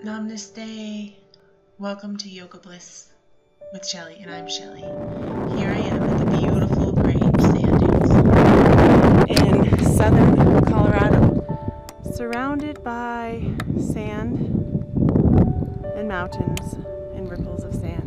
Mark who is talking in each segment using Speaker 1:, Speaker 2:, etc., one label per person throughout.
Speaker 1: Namaste. Welcome to Yoga Bliss with Shelly, and I'm Shelly. Here I am at the beautiful Great Sand Dunes in southern Colorado, surrounded by sand and mountains and ripples of sand.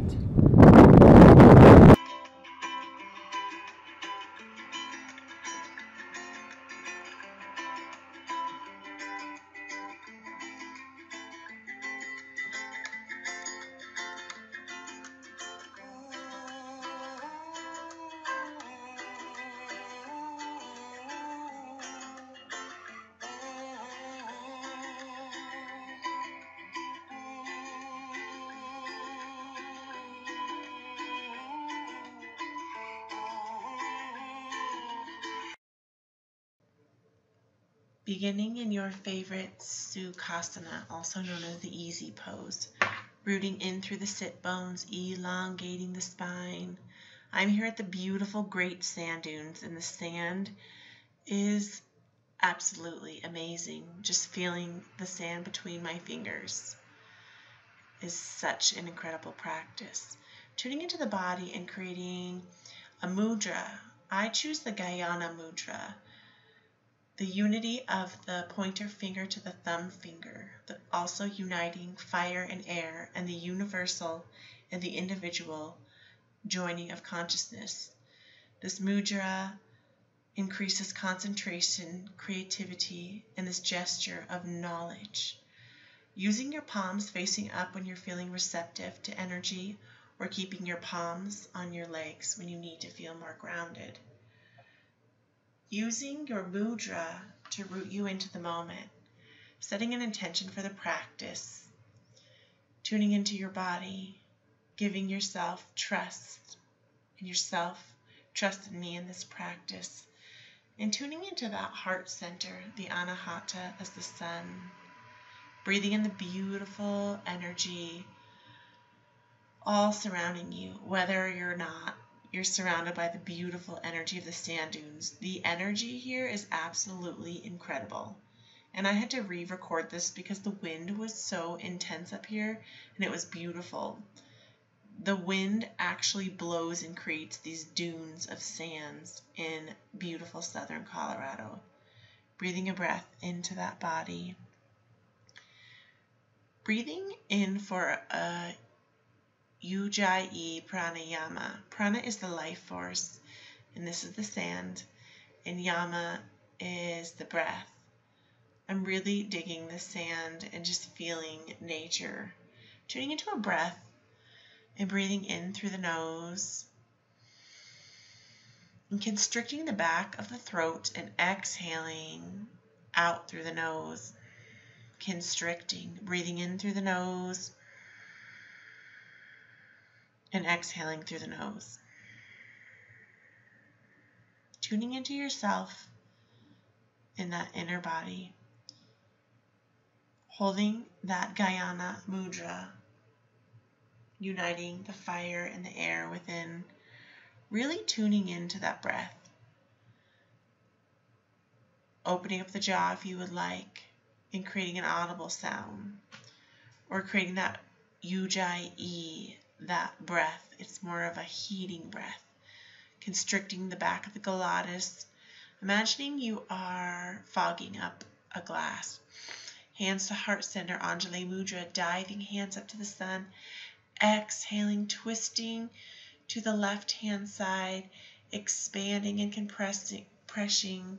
Speaker 1: Beginning in your favorite Sukhasana, also known as the easy pose, rooting in through the sit bones, elongating the spine. I'm here at the beautiful Great Sand Dunes, and the sand is absolutely amazing. Just feeling the sand between my fingers is such an incredible practice. Tuning into the body and creating a mudra. I choose the Guyana mudra, the unity of the pointer finger to the thumb finger, also uniting fire and air, and the universal and the individual joining of consciousness. This mudra increases concentration, creativity, and this gesture of knowledge. Using your palms facing up when you're feeling receptive to energy, or keeping your palms on your legs when you need to feel more grounded. Using your mudra to root you into the moment, setting an intention for the practice, tuning into your body, giving yourself trust in yourself, trust in me in this practice, and tuning into that heart center, the anahata as the sun, breathing in the beautiful energy all surrounding you, whether you're surrounded by the beautiful energy of the sand dunes. The energy here is absolutely incredible. And I had to re-record this because the wind was so intense up here, and it was beautiful. The wind actually blows and creates these dunes of sands in beautiful southern Colorado. Breathing a breath into that body. Breathing in for a Ujjayi pranayama. Prana is the life force, and this is the sand, and yama is the breath. I'm really digging the sand and just feeling nature. Tuning into a breath and breathing in through the nose and constricting the back of the throat and exhaling out through the nose. Constricting, breathing in through the nose and exhaling through the nose. Tuning into yourself in that inner body. Holding that Guyana mudra, uniting the fire and the air within, really tuning into that breath. Opening up the jaw if you would like, and creating an audible sound, or creating that Ujjayi, that breath. It's more of a heating breath. Constricting the back of the glottis. Imagining you are fogging up a glass. Hands to heart center, Anjali Mudra, diving hands up to the sun. Exhaling, twisting to the left hand side, expanding and compressing, pressing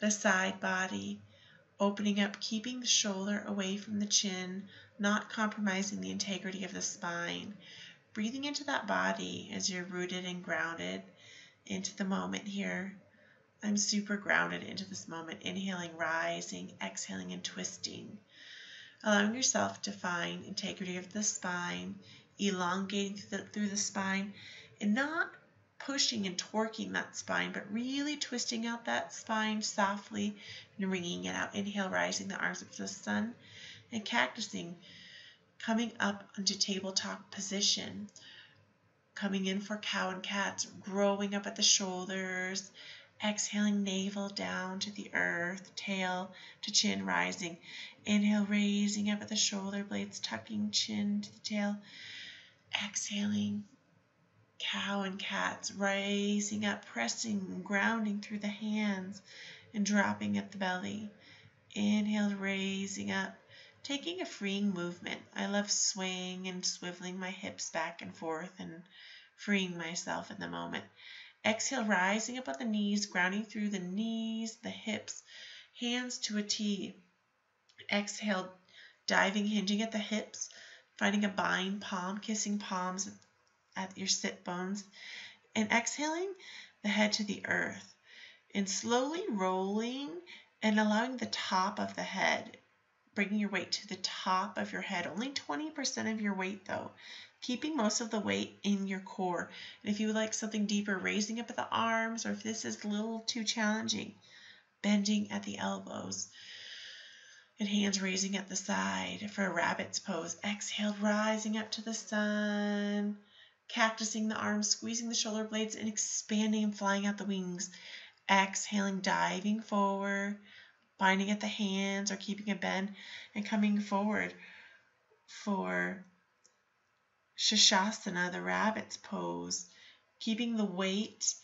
Speaker 1: the side body. Opening up, keeping the shoulder away from the chin, not compromising the integrity of the spine. Breathing into that body as you're rooted and grounded into the moment here. I'm super grounded into this moment. Inhaling, rising, exhaling, and twisting. Allowing yourself to find integrity of the spine, elongating through the spine, and not pushing and torquing that spine, but really twisting out that spine softly and wringing it out. Inhale, rising the arms up to the sun, and cactusing, coming up into tabletop position, coming in for cow and cats, growing up at the shoulders, Exhaling, navel down to the earth, tail to chin rising. Inhale, raising up at the shoulder blades, tucking chin to the tail. Exhaling, cow and cats, rising up, pressing, grounding through the hands and dropping at the belly. Inhale, raising up, taking a freeing movement. I love swaying and swiveling my hips back and forth and freeing myself in the moment. Exhale, rising up on the knees, grounding through the knees, the hips, hands to a T. Exhale, diving, hinging at the hips, finding a bind palm, kissing palms at your sit bones, and exhaling the head to the earth, and slowly rolling and allowing the top of the head, bringing your weight to the top of your head, only 20% of your weight though, keeping most of the weight in your core. And if you would like something deeper, raising up at the arms, or if this is a little too challenging, bending at the elbows and hands raising at the side for a rabbit's pose. Exhale, rising up to the sun, cactusing the arms, squeezing the shoulder blades and expanding and flying out the wings. Exhaling, diving forward, binding at the hands or keeping a bend and coming forward for Shashasana, the rabbit's pose, keeping the weight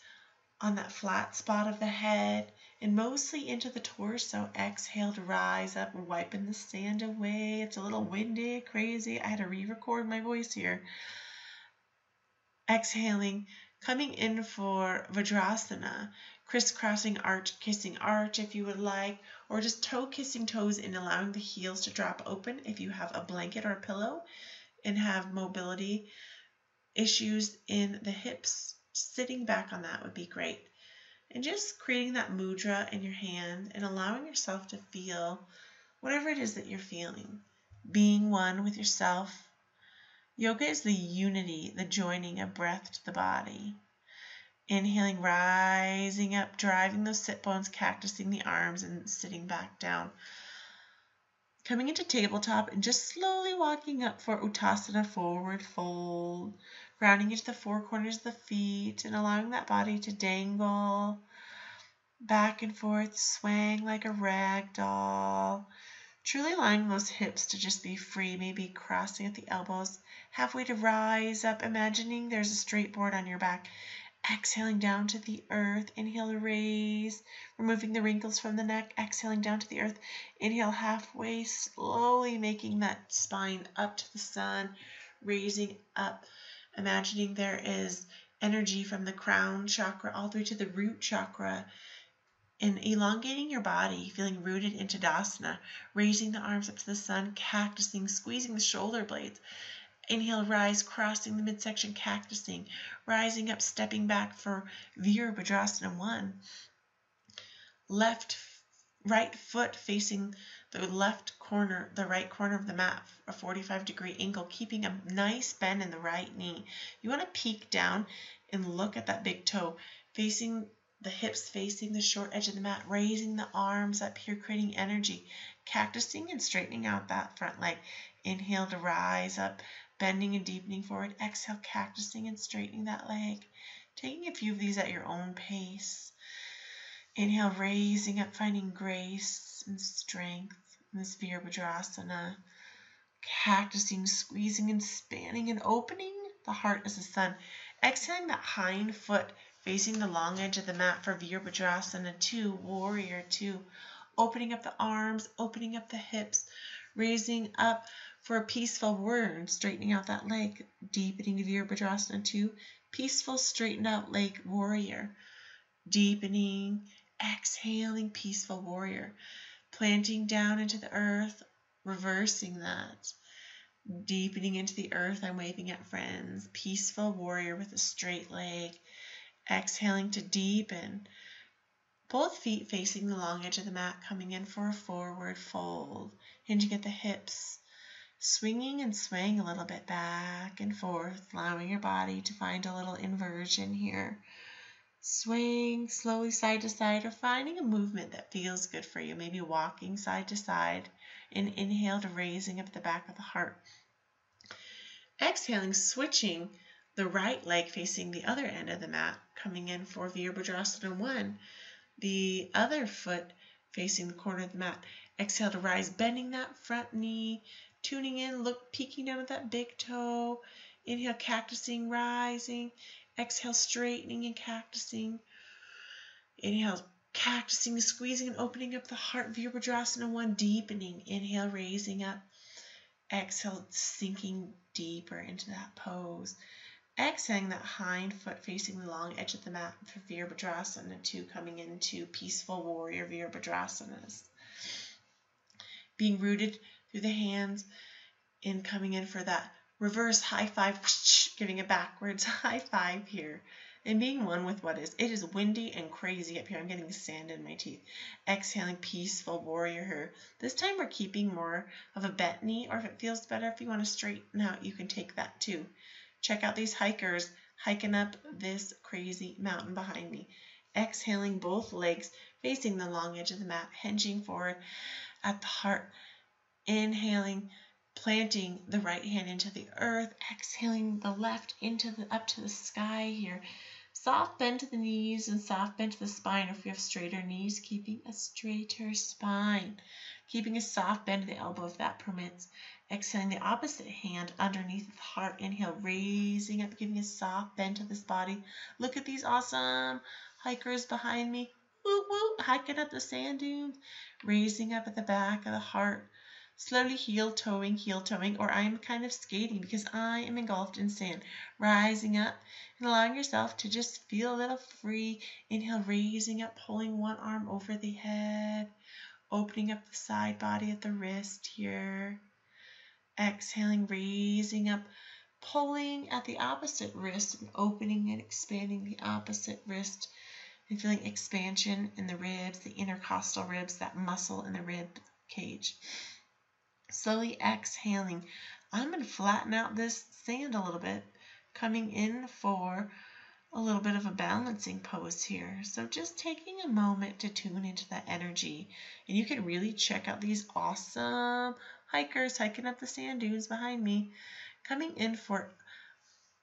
Speaker 1: on that flat spot of the head and mostly into the torso. Exhale to rise up, wiping the sand away. It's a little windy, crazy. I had to re-record my voice here. Exhaling, coming in for Vajrasana, crisscrossing arch, kissing arch if you would like, or just toe kissing toes and allowing the heels to drop open if you have a blanket or a pillow and have mobility issues in the hips. Sitting back on that would be great. And just creating that mudra in your hand and allowing yourself to feel whatever it is that you're feeling. Being one with yourself. Yoga is the unity, the joining of breath to the body. Inhaling, rising up, driving those sit bones, cactusing the arms and sitting back down. Coming into tabletop and just slowly walking up for Uttasana, forward fold. Grounding into the four corners of the feet and allowing that body to dangle back and forth, swaying like a rag doll. Truly allowing those hips to just be free, maybe crossing at the elbows, halfway to rise up, imagining there's a straight board on your back. Exhaling down to the earth. Inhale, raise, removing the wrinkles from the neck. Exhaling down to the earth. Inhale, halfway, slowly making that spine up to the sun, raising up. Imagining there is energy from the crown chakra all the way to the root chakra, and elongating your body, feeling rooted into Dasana, raising the arms up to the sun, cactusing, squeezing the shoulder blades. Inhale, rise, crossing the midsection, cactusing, rising up, stepping back for Virabhadrasana 1. Right foot facing the left corner, the right corner of the mat, a 45-degree angle, keeping a nice bend in the right knee. You want to peek down and look at that big toe, facing the hips, facing the short edge of the mat, raising the arms up here, creating energy, cactusing and straightening out that front leg. Inhale to rise up, bending and deepening forward. Exhale, cactusing and straightening that leg. Taking a few of these at your own pace. Inhale, raising up, finding grace and strength in this Virabhadrasana. Cactusing, squeezing and spanning and opening the heart as the sun. Exhaling that hind foot facing the long edge of the mat for Virabhadrasana 2, Warrior 2. Opening up the arms, opening up the hips, raising up for a peaceful warrior, straightening out that leg, deepening Virabhadrasana 2, peaceful, straightened out leg, warrior, deepening, exhaling, peaceful warrior, planting down into the earth, reversing that, deepening into the earth. I'm waving at friends, peaceful warrior with a straight leg, exhaling to deepen, both feet facing the long edge of the mat, coming in for a forward fold, hinging at the hips, swinging and swaying a little bit back and forth, allowing your body to find a little inversion here. Swaying slowly side to side or finding a movement that feels good for you, maybe walking side to side. And inhale to raising up the back of the heart. Exhaling, switching the right leg facing the other end of the mat, coming in for Virabhadrasana 1. the other foot facing the corner of the mat. Exhale to rise, bending that front knee, tuning in, look, peeking down at that big toe. Inhale, cactusing, rising. Exhale, straightening and cactusing. Inhale, cactusing, squeezing and opening up the heart. Virabhadrasana 1, deepening. Inhale, raising up. Exhale, sinking deeper into that pose. Exhaling that hind foot facing the long edge of the mat for Virabhadrasana 2, coming into Peaceful Warrior Virabhadrasanas. Being rooted through the hands and coming in for that reverse high five, whoosh, giving a backwards high five here. And being one with what is. It is windy and crazy up here. I'm getting sand in my teeth. Exhaling, Peaceful Warrior here. This time we're keeping more of a bent knee, or if it feels better, if you want to straighten out, you can take that too. Check out these hikers hiking up this crazy mountain behind me. Exhaling, both legs facing the long edge of the mat, hinging forward at the heart. Inhaling, planting the right hand into the earth. Exhaling the left up to the sky here. Soft bend to the knees and soft bend to the spine. If you have straighter knees, keeping a straighter spine. Keeping a soft bend to the elbow if that permits. Exhaling the opposite hand underneath the heart. Inhale, raising up, giving a soft bend to this body. Look at these awesome hikers behind me. Woo woo, hiking up the sand dunes. Raising up at the back of the heart. Slowly heel toeing, or I'm kind of skating because I am engulfed in sand. Rising up and allowing yourself to just feel a little free. Inhale, raising up, pulling one arm over the head. Opening up the side body at the wrist here. Exhaling, raising up, pulling at the opposite wrist, and opening and expanding the opposite wrist, and feeling expansion in the ribs, the intercostal ribs, that muscle in the rib cage. Slowly exhaling. I'm going to flatten out this sand a little bit, coming in for a little bit of a balancing pose here. So just taking a moment to tune into that energy. And you can really check out these awesome hikers hiking up the sand dunes behind me, coming in for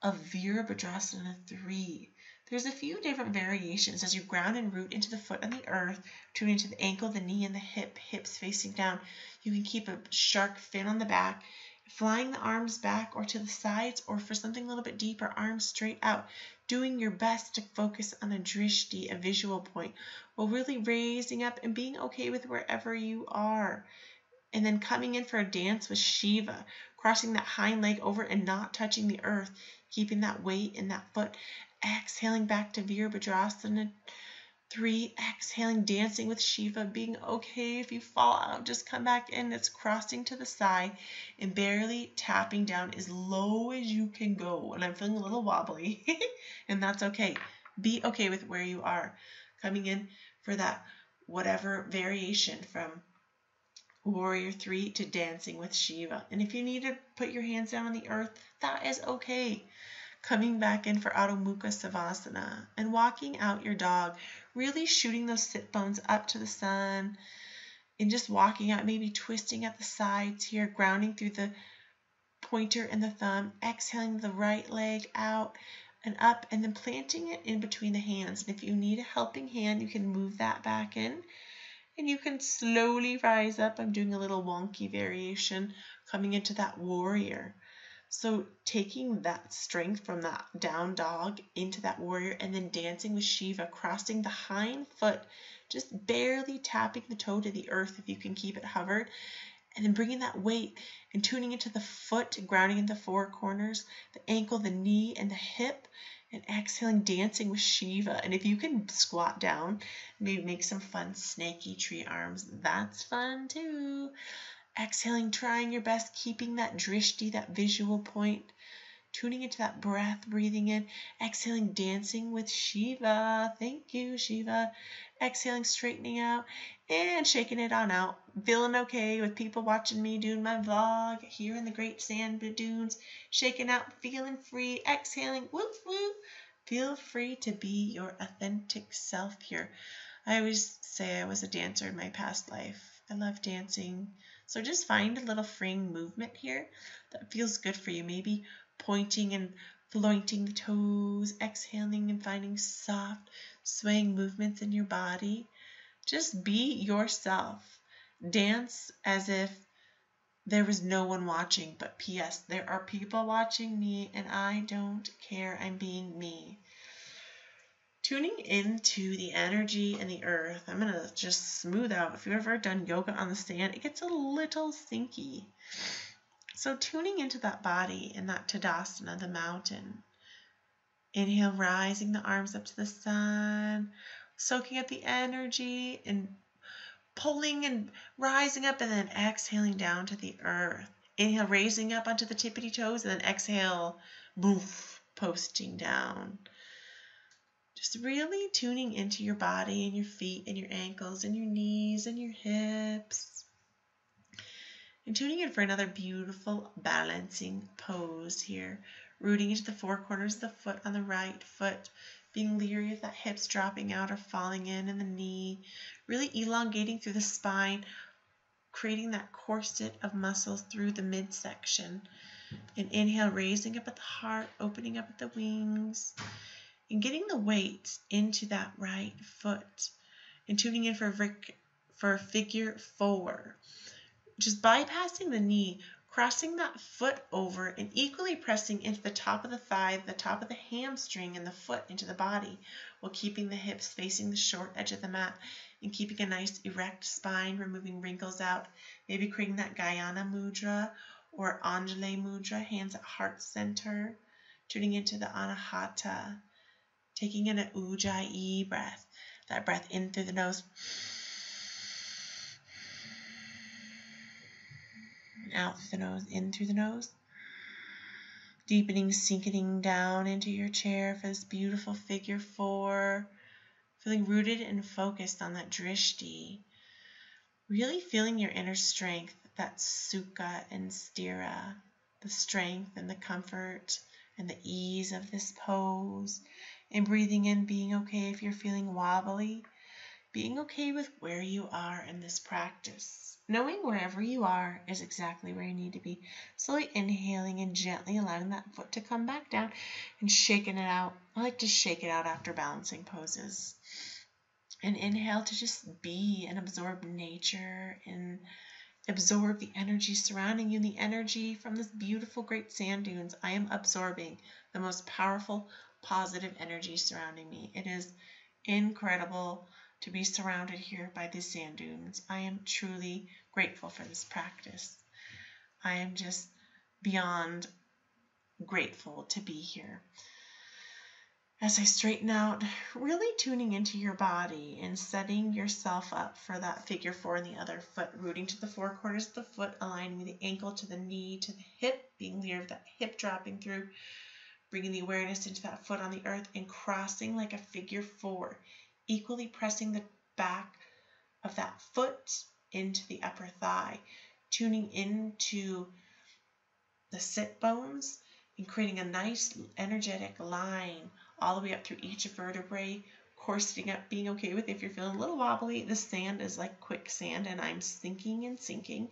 Speaker 1: a Virabhadrasana 3. There's a few different variations as you ground and root into the foot and the earth, tuning into the ankle, the knee, and the hips facing down. You can keep a shark fin on the back, flying the arms back or to the sides, or for something a little bit deeper, arms straight out, doing your best to focus on a drishti, a visual point, while really raising up and being okay with wherever you are. And then coming in for a dance with Shiva, crossing that hind leg over and not touching the earth, keeping that weight in that foot. Exhaling back to Virabhadrasana 3. Exhaling, dancing with Shiva, being okay if you fall out, just come back in. It's crossing to the side and barely tapping down as low as you can go. And I'm feeling a little wobbly, and that's okay. Be okay with where you are. Coming in for that whatever variation from Warrior 3 to dancing with Shiva. And if you need to put your hands down on the earth, that is okay. Coming back in for Adho Mukha Savasana and walking out your dog, really shooting those sit bones up to the sun and just walking out, maybe twisting at the sides here, grounding through the pointer and the thumb, exhaling the right leg out and up, and then planting it in between the hands. And if you need a helping hand, you can move that back in and you can slowly rise up. I'm doing a little wonky variation, coming into that warrior. So taking that strength from that down dog into that warrior, and then dancing with Shiva, crossing the hind foot, just barely tapping the toe to the earth if you can keep it hovered, and then bringing that weight and tuning into the foot, grounding in the four corners, the ankle, the knee, and the hip, and exhaling, dancing with Shiva. And if you can squat down, maybe make some fun snaky tree arms, that's fun too. Exhaling, trying your best, keeping that drishti, that visual point, tuning into that breath, breathing in. Exhaling, dancing with Shiva. Thank you, Shiva. Exhaling, straightening out and shaking it on out. Feeling okay with people watching me doing my vlog here in the great sand dunes. Shaking out, feeling free. Exhaling, whoop, whoop. Feel free to be your authentic self here. I always say I was a dancer in my past life. I love dancing. So just find a little freeing movement here that feels good for you. Maybe pointing and floating the toes, exhaling and finding soft, swaying movements in your body. Just be yourself. Dance as if there was no one watching, but P.S. there are people watching me and I don't care. I'm being me. Tuning into the energy and the earth. I'm going to just smooth out. If you've ever done yoga on the stand, it gets a little stinky. So tuning into that body in that Tadasana, the mountain. Inhale, rising the arms up to the sun, soaking up the energy and pulling and rising up, and then exhaling down to the earth. Inhale, raising up onto the tippity toes, and then exhale, boof, posting down. Just really tuning into your body and your feet and your ankles and your knees and your hips. And tuning in for another beautiful balancing pose here. Rooting into the four corners of the foot on the right foot. Being leery of that hips dropping out or falling in and the knee. Really elongating through the spine. Creating that corset of muscles through the midsection. And inhale, raising up at the heart, opening up at the wings. And getting the weight into that right foot. And tuning in for figure four. Just bypassing the knee, crossing that foot over and equally pressing into the top of the thigh, the top of the hamstring, and the foot into the body while keeping the hips facing the short edge of the mat and keeping a nice erect spine, removing wrinkles out, maybe creating that Gayana mudra or Anjali mudra, hands at heart center, tuning into the Anahata, taking in an Ujjayi breath, that breath in through the nose, out through the nose, in through the nose. Deepening, sinking down into your chair for this beautiful figure four. Feeling rooted and focused on that drishti. Really feeling your inner strength, that sukha and sthira. The strength and the comfort and the ease of this pose. And breathing in, being okay if you're feeling wobbly. Being okay with where you are in this practice. Knowing wherever you are is exactly where you need to be. Slowly inhaling and gently allowing that foot to come back down and shaking it out. I like to shake it out after balancing poses. And inhale to just be and absorb nature and absorb the energy surrounding you, the energy from this beautiful great sand dunes. I am absorbing the most powerful, positive energy surrounding me. It is incredible to be surrounded here by these sand dunes. I am truly grateful for this practice. I am just beyond grateful to be here. As I straighten out, really tuning into your body and setting yourself up for that figure four in the other foot, rooting to the four corners of the foot, aligning the ankle to the knee, to the hip, being leery of that hip dropping through, bringing the awareness into that foot on the earth and crossing like a figure four, equally pressing the back of that foot into the upper thigh, tuning into the sit bones and creating a nice energetic line all the way up through each vertebrae, corseting up, being okay with if you're feeling a little wobbly. The sand is like quicksand and I'm sinking and sinking.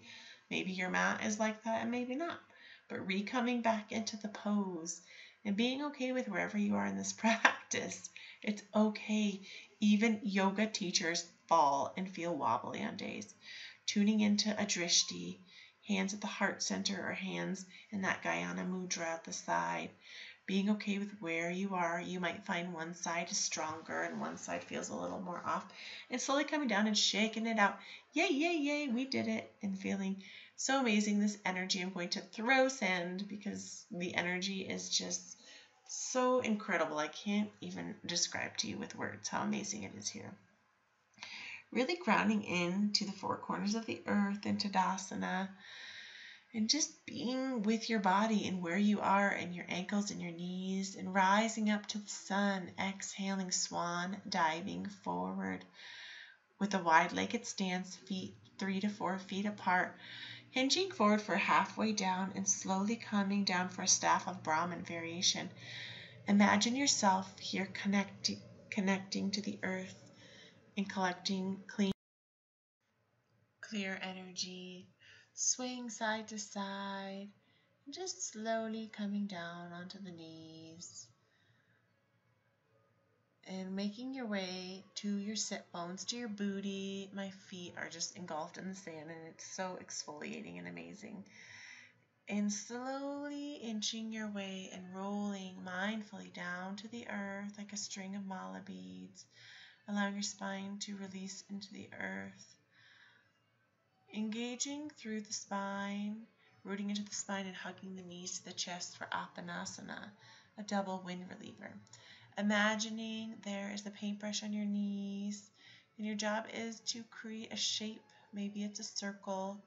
Speaker 1: Maybe your mat is like that and maybe not. But coming back into the pose and being okay with wherever you are in this practice. It's okay. Even yoga teachers fall and feel wobbly on days. Tuning into a drishti, hands at the heart center or hands in that Gayana mudra at the side. Being okay with where you are. You might find one side is stronger and one side feels a little more off. And slowly coming down and shaking it out. Yay, yay, yay, we did it. And feeling so amazing, this energy. I'm going to throw sand because the energy is just so incredible. I can't even describe to you with words how amazing it is here. Really grounding in to the four corners of the earth and Tadasana. And just being with your body and where you are and your ankles and your knees and rising up to the sun, exhaling swan, diving forward with a wide-legged stance, feet 3 to 4 feet apart, hinging forward for halfway down and slowly coming down for a staff of Brahman variation. Imagine yourself here connecting to the earth and collecting clear energy, swaying side to side, Just slowly coming down onto the knees and making your way to your sit bones, to your booty. My feet are just engulfed in the sand and it's so exfoliating and amazing. And slowly inching your way and rolling mindfully down to the earth like a string of mala beads, allowing your spine to release into the earth. Engaging through the spine, rooting into the spine and hugging the knees to the chest for Apanasana, a double wind reliever. Imagining there is the paintbrush on your knees, and your job is to create a shape. Maybe it's a circle,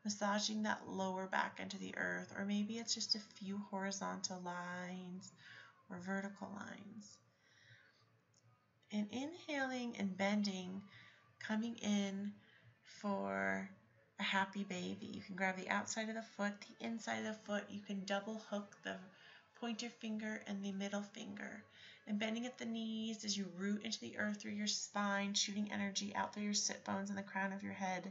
Speaker 1: massaging that lower back into the earth, or maybe it's just a few horizontal lines or vertical lines. And inhaling and bending, coming in for a happy baby. You can grab the outside of the foot, the inside of the foot. You can double hook the pointer finger and the middle finger. And bending at the knees as you root into the earth through your spine, shooting energy out through your sit bones and the crown of your head.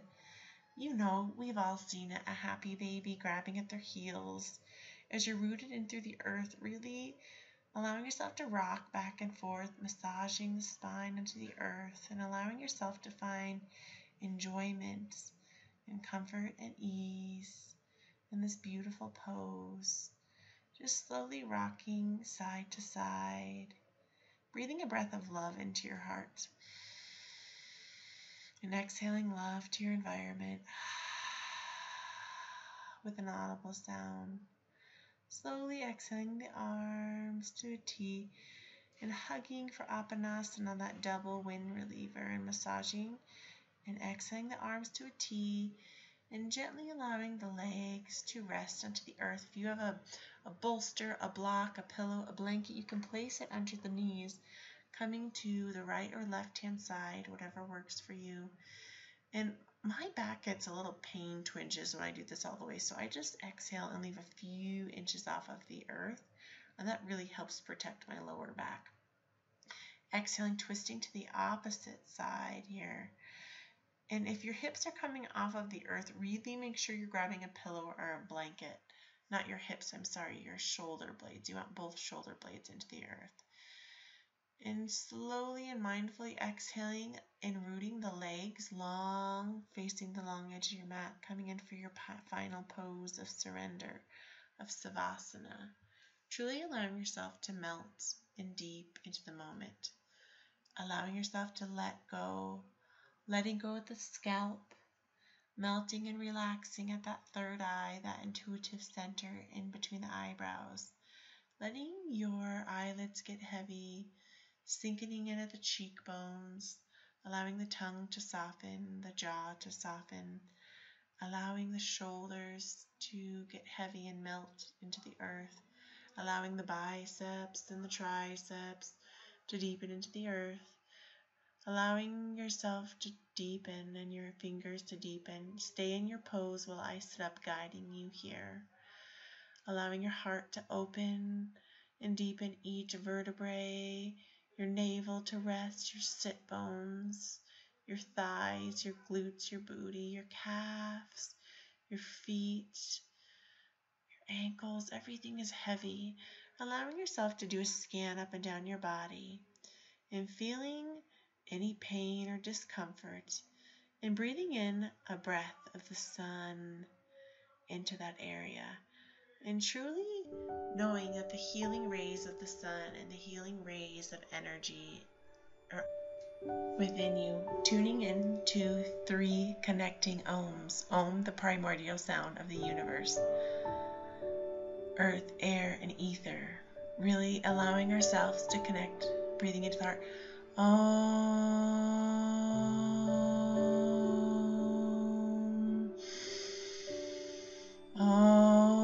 Speaker 1: You know, we've all seen it, a happy baby grabbing at their heels. As you're rooted in through the earth, really allowing yourself to rock back and forth, massaging the spine into the earth, and allowing yourself to find enjoyment and comfort and ease in this beautiful pose. Just slowly rocking side to side, breathing a breath of love into your heart, and exhaling love to your environment with an audible sound. Slowly exhaling the arms to a T and hugging for Apanasana, that double wind reliever, and massaging and exhaling the arms to a T and gently allowing the legs to rest onto the earth. If you have a bolster, a block, a pillow, a blanket, you can place it under the knees, coming to the right or left hand side, whatever works for you. And my back gets a little pain twinges when I do this all the way, so I just exhale and leave a few inches off of the earth, and that really helps protect my lower back. Exhaling, twisting to the opposite side here. And if your hips are coming off of the earth, really make sure you're grabbing a pillow or a blanket. Not your hips, I'm sorry, your shoulder blades. You want both shoulder blades into the earth. And slowly and mindfully exhaling and rooting the legs long, facing the long edge of your mat, coming in for your final pose of surrender, of Savasana. Truly allowing yourself to melt in deep into the moment. Allowing yourself to let go, letting go of the scalp, melting and relaxing at that third eye, that intuitive center in between the eyebrows. Letting your eyelids get heavy, sinking in at the cheekbones, allowing the tongue to soften, the jaw to soften, allowing the shoulders to get heavy and melt into the earth, allowing the biceps and the triceps to deepen into the earth, allowing yourself to deepen and your fingers to deepen. Stay in your pose while I sit up guiding you here, allowing your heart to open and deepen each vertebrae, your navel to rest, your sit bones, your thighs, your glutes, your booty, your calves, your feet, your ankles. Everything is heavy. Allowing yourself to do a scan up and down your body and feeling any pain or discomfort and breathing in a breath of the sun into that area. And truly knowing that the healing rays of the sun and the healing rays of energy are within you. Tuning in to 3 connecting ohms. Om, the primordial sound of the universe. Earth, air, and ether. Really allowing ourselves to connect. Breathing into the heart. Om. Om.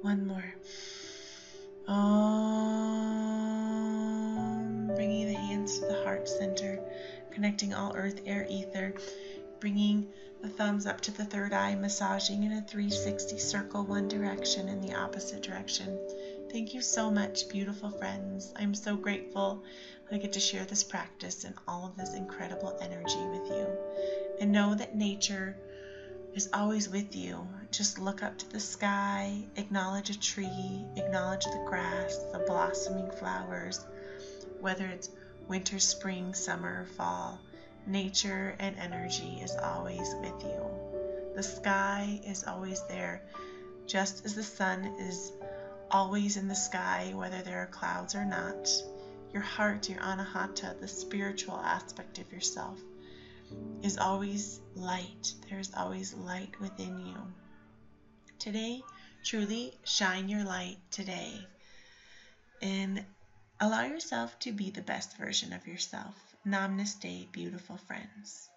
Speaker 1: One more. Bringing the hands to the heart center, connecting all earth, air, ether, bringing The thumbs up to the third eye, massaging in a 360 circle, one direction and the opposite direction. Thank you so much, beautiful friends. I'm so grateful I get to share this practice and all of this incredible energy with you. And know that nature is always with you. Just look up to the sky, acknowledge a tree, acknowledge the grass, the blossoming flowers, whether it's winter, spring, summer, or fall. Nature and energy is always with you. The sky is always there, just as the sun is always in the sky, whether there are clouds or not. Your heart, your anahata, the spiritual aspect of yourself, is always light. There's always light within you. Today, truly shine your light today and allow yourself to be the best version of yourself. Namaste, beautiful friends.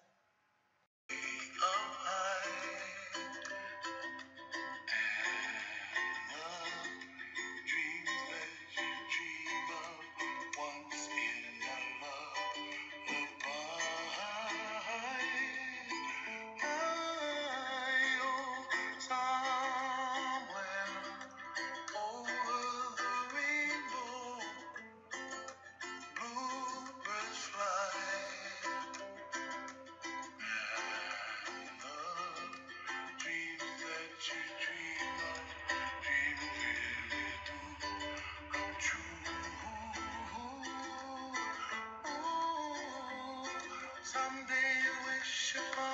Speaker 2: Someday you wish upon